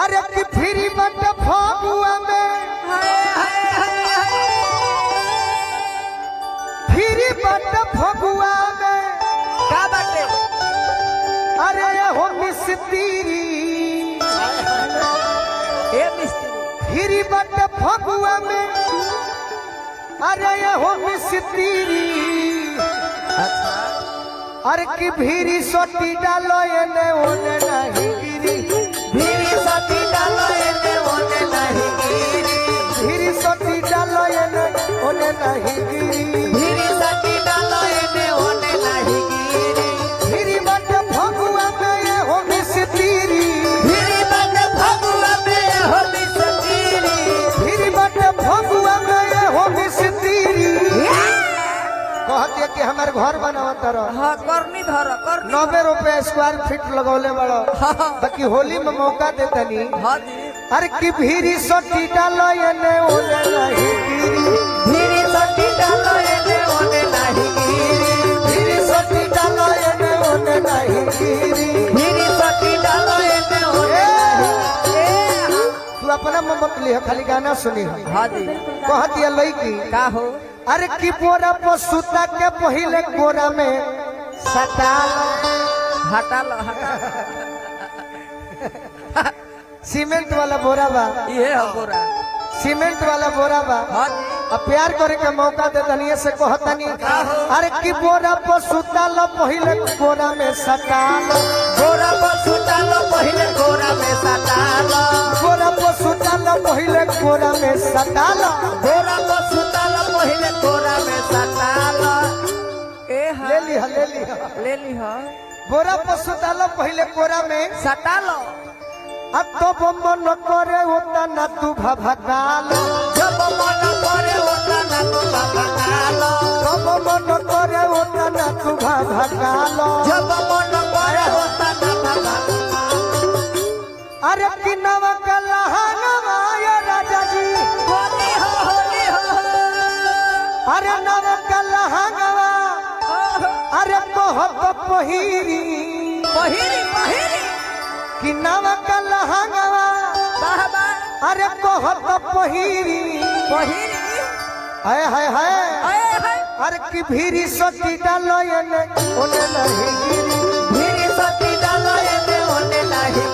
अरे कि फिरी बट फगुआ में फिरी बट फगुआ में का बाटे अरे हो मिस्त्री ए मिस्त्री फिरी बट फगुआ में अरे हो मिस्त्री अच्छा अरे की भीरी सोटी डालो एने ओने नहीं गिरी भीरी सती डालो एने ओने नहीं गिरी भीरी सोटी डालो एने ओने नहीं गिरी भीरी सती डालो एने ओने नहीं गिरी भीरी बट फगुआ में ये हो मिस्त्री भीरी बट फगुआ में हो मिस्त्री भीरी बट फगुआ में ये हो मिस्त्री कहते कि हमारे घर बनावत रहो हाँ करनी धर करनी 90 रुपए स्क्वायर फीट लगौले बड़ो बाकी होली में मौका देतनी हाँ जी अरे की भीरी सोटी डालो एने ओने नहीं गिरी भीरी सती डालो एने ओने नहीं गिरी भीरी सोटी डालो एने ओने नहीं गिरी भीरी सती डालो एने ओने नहीं तू अपना मत लिह खाली गाना सुनी हो हाँ जी कह दिया लईकी का हो अरे की बोरा पर सुता के पहले कोरा में सटा हटा लो हटा सीमेंट वाला बोरा बा ये हो पूरा सीमेंट वाला बोरा बा हाँ जी अब प्यार करे के मौका दे दनिए से कहतनी अरे की बोरा पर सुता लो पहले कोरा में सटा लो गोरा पर सुता लो पहले गोरा में सटा लो बोरा पर सुता लो पहले कोरा में सटा लो गोरा पर सुता लो पहले गोरा में सटा लो ए हाँ ले लिहा ले लिहा ले ली हो बोरा पर सुता लो पहले कोरा में सटा लो अब तो बम्बो न करे होता ना तू भभका लो जब मन करे होता ना तो भगा लो जब मन करे होता ना तू भभका लो जब मन करे होता ना भगा अरे कि नवा कलहनवा ये राजा जी होली हो अरे नवा कलहनवा अरे कहत पहिरी पहिरी पहिरी कि नवा कलहनवा बाबा अरे कहत पहिरी पहिरी हाय हाय हाय आए हाय अरे की भीरी सोटी डालो एने ओने नहीं गिरी भीरी सती डालो एने ओने नहीं